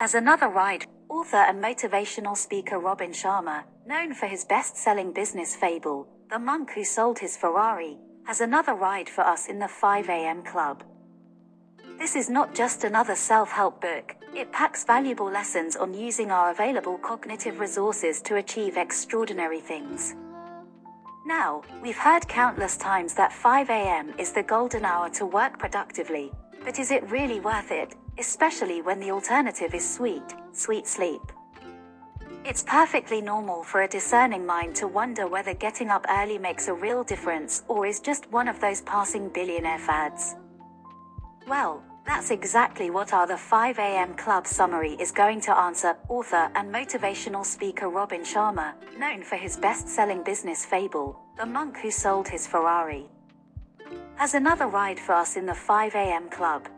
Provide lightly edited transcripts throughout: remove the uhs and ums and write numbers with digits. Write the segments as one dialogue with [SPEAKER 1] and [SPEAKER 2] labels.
[SPEAKER 1] As another ride, author and motivational speaker Robin Sharma, known for his best-selling business fable, The Monk Who Sold His Ferrari, has another ride for us in the 5 a.m. Club. This is not just another self-help book, it packs valuable lessons on using our available cognitive resources to achieve extraordinary things. Now, we've heard countless times that 5 a.m. is the golden hour to work productively, but is it really worth it, especially when the alternative is sweet sleep? It's perfectly normal for a discerning mind to wonder whether getting up early makes a real difference or is just one of those passing billionaire fads. Well, that's exactly what our The 5 a.m. Club summary is going to answer. Author and motivational speaker Robin Sharma, known for his best-selling business fable, The Monk Who Sold His Ferrari, has another ride for us in the 5 a.m. Club.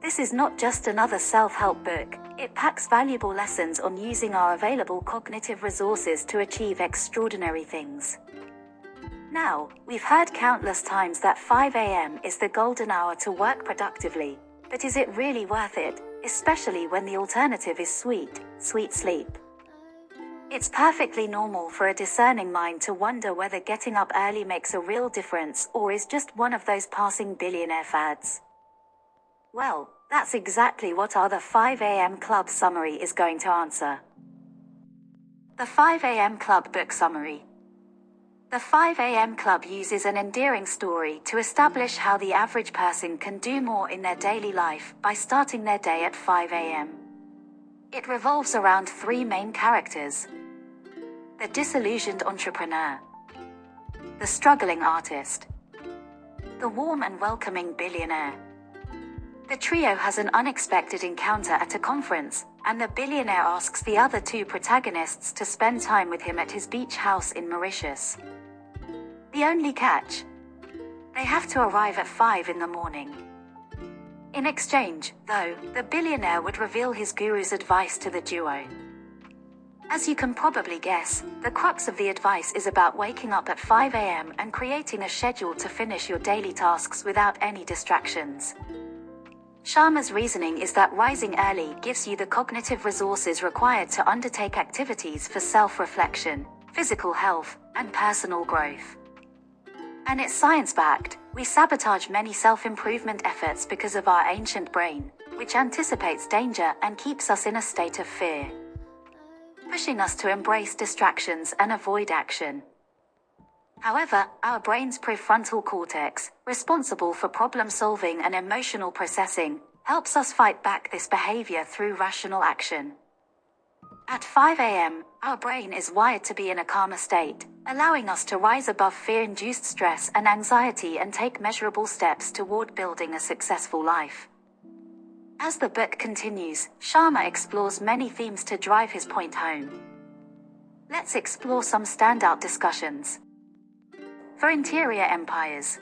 [SPEAKER 1] This is not just another self-help book, it packs valuable lessons on using our available cognitive resources to achieve extraordinary things. Now, we've heard countless times that 5 a.m. is the golden hour to work productively, but is it really worth it, especially when the alternative is sweet sleep? It's perfectly normal for a discerning mind to wonder whether getting up early makes a real difference or is just one of those passing billionaire fads. Well, that's exactly what our The 5 a.m. Club summary is going to answer. The 5 a.m. Club book summary. The 5 a.m. Club uses an endearing story to establish how the average person can do more in their daily life by starting their day at 5 a.m. It revolves around three main characters: the disillusioned entrepreneur, the struggling artist, the warm and welcoming billionaire. The trio has an unexpected encounter at a conference, and the billionaire asks the other two protagonists to spend time with him at his beach house in Mauritius. The only catch? They have to arrive at 5 in the morning. In exchange, though, the billionaire would reveal his guru's advice to the duo. As you can probably guess, the crux of the advice is about waking up at 5 a.m. and creating a schedule to finish your daily tasks without any distractions. Sharma's reasoning is that rising early gives you the cognitive resources required to undertake activities for self-reflection, physical health, and personal growth. And it's science-backed. We sabotage many self-improvement efforts because of our ancient brain, which anticipates danger and keeps us in a state of fear, pushing us to embrace distractions and avoid action. However, our brain's prefrontal cortex, responsible for problem-solving and emotional processing, helps us fight back this behavior through rational action. At 5 a.m., our brain is wired to be in a calmer state, allowing us to rise above fear-induced stress and anxiety and take measurable steps toward building a successful life. As the book continues, Sharma explores many themes to drive his point home. Let's explore some standout discussions. For interior empires,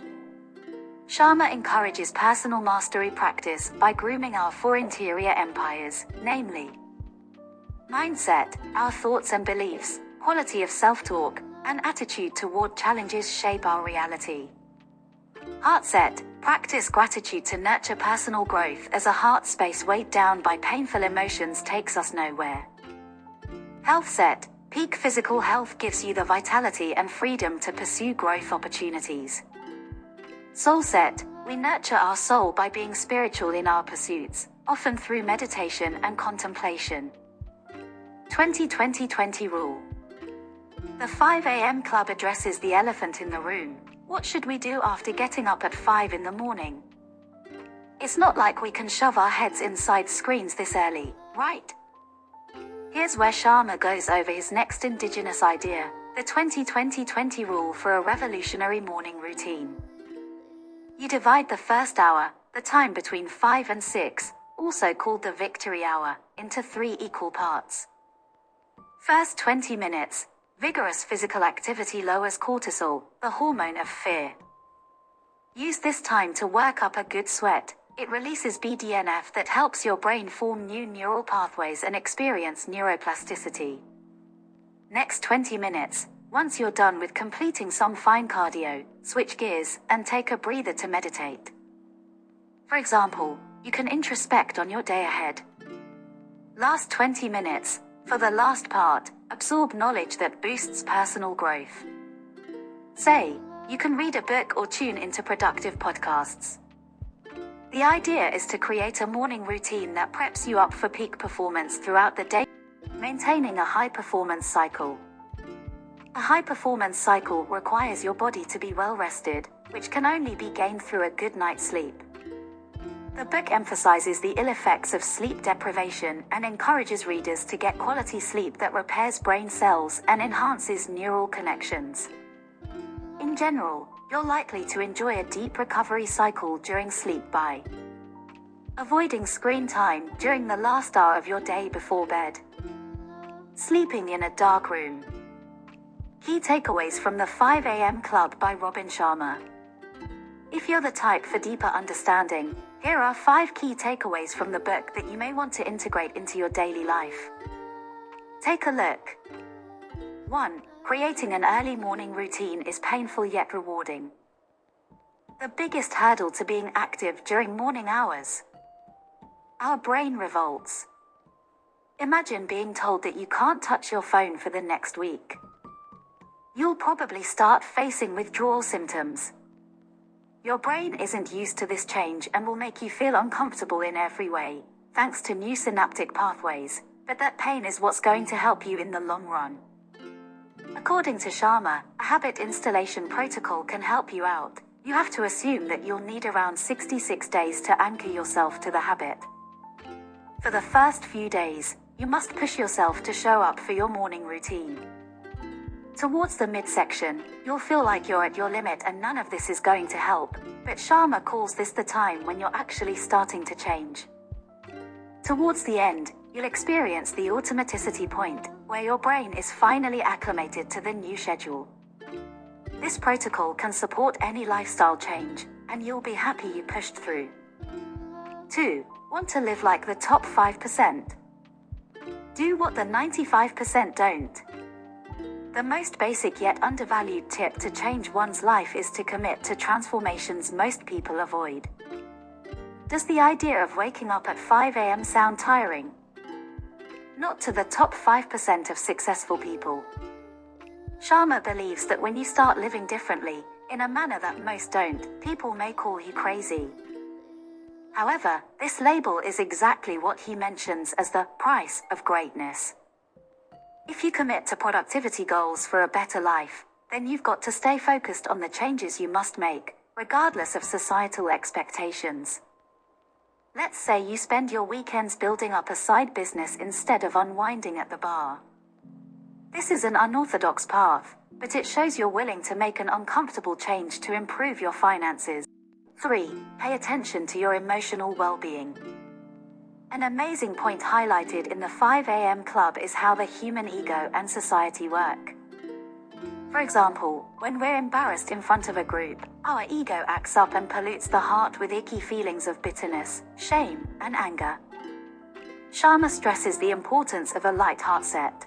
[SPEAKER 1] Sharma encourages personal mastery practice by grooming our four interior empires, namely mindset, our thoughts and beliefs, quality of self-talk, and attitude toward challenges shape our reality. Heart-set, practice gratitude to nurture personal growth as a heart space weighed down by painful emotions takes us nowhere. Health-set, peak physical health gives you the vitality and freedom to pursue growth opportunities. Soul-set, we nurture our soul by being spiritual in our pursuits, often through meditation and contemplation. 20-20-20 rule. The 5 a.m. Club addresses the elephant in the room. What should we do after getting up at 5 in the morning? It's not like we can shove our heads inside screens this early, right? Here's where Sharma goes over his next indigenous idea, the 20-20-20 rule for a revolutionary morning routine. You divide the first hour, the time between 5 and 6, also called the victory hour, into 3 equal parts. First 20 minutes, vigorous physical activity lowers cortisol, the hormone of fear. Use this time to work up a good sweat. It releases BDNF that helps your brain form new neural pathways and experience neuroplasticity. Next 20 minutes, once you're done with completing some fine cardio, switch gears and take a breather to meditate. For example, you can introspect on your day ahead. Last 20 minutes. For the last part, absorb knowledge that boosts personal growth. Say, you can read a book or tune into productive podcasts. The idea is to create a morning routine that preps you up for peak performance throughout the day, maintaining a high-performance cycle. A high-performance cycle requires your body to be well-rested, which can only be gained through a good night's sleep. The book emphasizes the ill effects of sleep deprivation and encourages readers to get quality sleep that repairs brain cells and enhances neural connections. In general, you're likely to enjoy a deep recovery cycle during sleep by avoiding screen time during the last hour of your day before bed. Sleeping in a dark room. Key takeaways from the 5 a.m. Club by Robin Sharma. If you're the type for deeper understanding, here are 5 key takeaways from the book that you may want to integrate into your daily life. Take a look. 1. Creating an early morning routine is painful yet rewarding. The biggest hurdle to being active during morning hours. Our brain revolts. Imagine being told that you can't touch your phone for the next week. You'll probably start facing withdrawal symptoms. Your brain isn't used to this change and will make you feel uncomfortable in every way, thanks to new synaptic pathways, but that pain is what's going to help you in the long run. According to Sharma, a habit installation protocol can help you out. You have to assume that you'll need around 66 days to anchor yourself to the habit. For the first few days, you must push yourself to show up for your morning routine. Towards the midsection, you'll feel like you're at your limit and none of this is going to help, but Sharma calls this the time when you're actually starting to change. Towards the end, you'll experience the automaticity point, where your brain is finally acclimated to the new schedule. This protocol can support any lifestyle change, and you'll be happy you pushed through. 2. Want to live like the top 5%? Do what the 95% don't. The most basic yet undervalued tip to change one's life is to commit to transformations most people avoid. Does the idea of waking up at 5 a.m. sound tiring? Not to the top 5% of successful people. Sharma believes that when you start living differently, in a manner that most don't, people may call you crazy. However, this label is exactly what he mentions as the price of greatness. If you commit to productivity goals for a better life, then you've got to stay focused on the changes you must make, regardless of societal expectations. Let's say you spend your weekends building up a side business instead of unwinding at the bar. This is an unorthodox path, but it shows you're willing to make an uncomfortable change to improve your finances. 3. Pay attention to your emotional well-being. An amazing point highlighted in the 5 a.m. Club is how the human ego and society work. For example, when we're embarrassed in front of a group, our ego acts up and pollutes the heart with icky feelings of bitterness, shame, and anger. Sharma stresses the importance of a light heart set.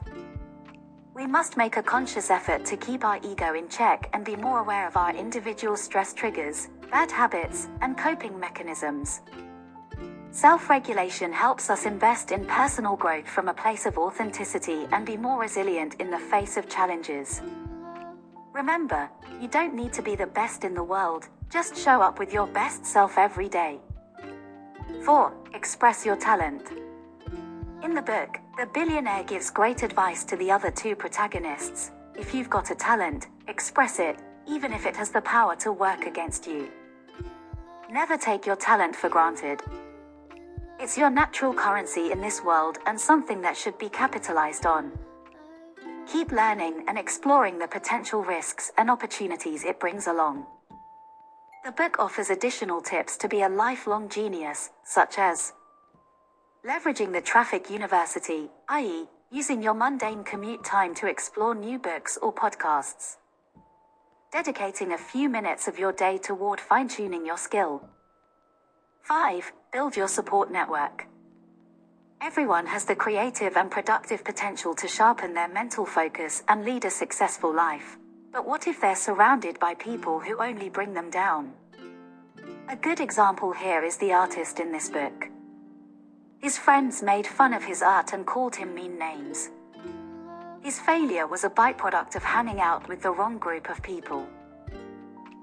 [SPEAKER 1] We must make a conscious effort to keep our ego in check and be more aware of our individual stress triggers, bad habits, and coping mechanisms. Self-regulation helps us invest in personal growth from a place of authenticity and be more resilient in the face of challenges. Remember, you don't need to be the best in the world, just show up with your best self every day. 4. Express your talent. In the book, the billionaire gives great advice to the other 2 protagonists. If you've got a talent, express it, even if it has the power to work against you. Never take your talent for granted. It's your natural currency in this world and something that should be capitalized on. Keep learning and exploring the potential risks and opportunities it brings along. The book offers additional tips to be a lifelong genius, such as leveraging the traffic university, i.e., using your mundane commute time to explore new books or podcasts. Dedicating a few minutes of your day toward fine-tuning your skill. 5. Build your support network. Everyone has the creative and productive potential to sharpen their mental focus and lead a successful life. But what if they're surrounded by people who only bring them down? A good example here is the artist in this book. His friends made fun of his art and called him mean names. His failure was a byproduct of hanging out with the wrong group of people.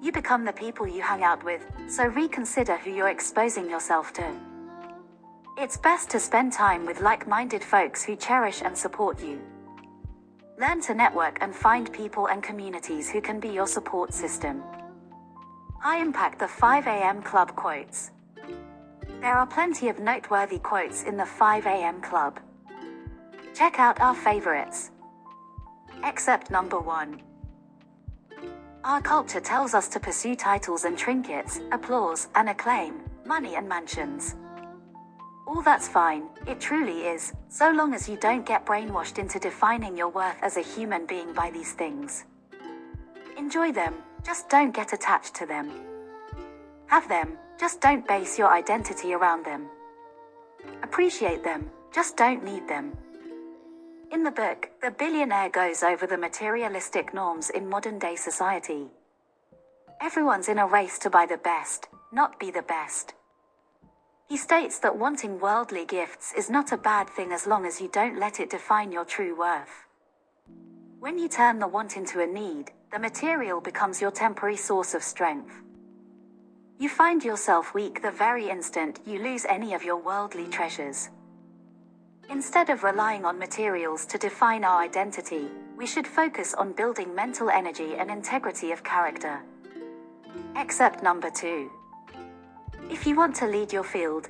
[SPEAKER 1] You become the people you hang out with, so reconsider who you're exposing yourself to. It's best to spend time with like-minded folks who cherish and support you. Learn to network and find people and communities who can be your support system. High impact the 5 a.m. Club quotes. There are plenty of noteworthy quotes in the 5 a.m. Club. Check out our favorites. Excerpt number 1. Our culture tells us to pursue titles and trinkets, applause and acclaim, money and mansions. All that's fine, it truly is, so long as you don't get brainwashed into defining your worth as a human being by these things. Enjoy them, just don't get attached to them. Have them, just don't base your identity around them. Appreciate them, just don't need them. In the book, the billionaire goes over the materialistic norms in modern-day society. Everyone's in a race to buy the best, not be the best. He states that wanting worldly gifts is not a bad thing as long as you don't let it define your true worth. When you turn the want into a need, the material becomes your temporary source of strength. You find yourself weak the very instant you lose any of your worldly treasures. Instead of relying on materials to define our identity, we should focus on building mental energy and integrity of character. Excerpt number 2. If you want to lead your field,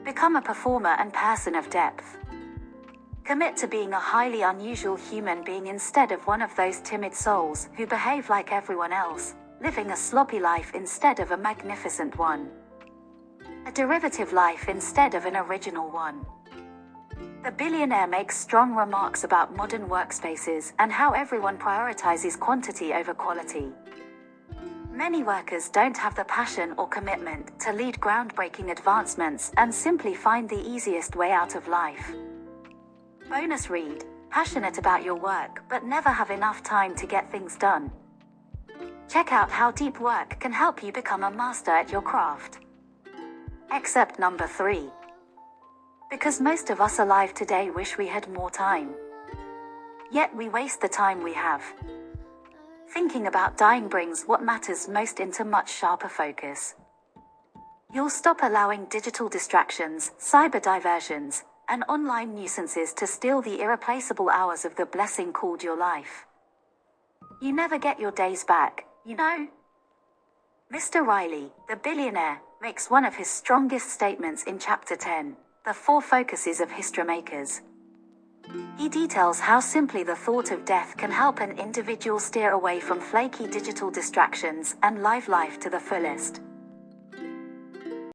[SPEAKER 1] become a performer and person of depth. Commit to being a highly unusual human being instead of one of those timid souls who behave like everyone else, living a sloppy life instead of a magnificent one. A derivative life instead of an original one. The billionaire makes strong remarks about modern workspaces and how everyone prioritizes quantity over quality. Many workers don't have the passion or commitment to lead groundbreaking advancements and simply find the easiest way out of life. Bonus read: passionate about your work but never have enough time to get things done. Check out how deep work can help you become a master at your craft. Excerpt number 3. Because most of us alive today wish we had more time. Yet we waste the time we have. Thinking about dying brings what matters most into much sharper focus. You'll stop allowing digital distractions, cyber diversions, and online nuisances to steal the irreplaceable hours of the blessing called your life. You never get your days back, you know? Mr. Riley, the billionaire, makes one of his strongest statements in Chapter 10, The 4 Focuses of History Makers. He details how simply the thought of death can help an individual steer away from flaky digital distractions and live life to the fullest.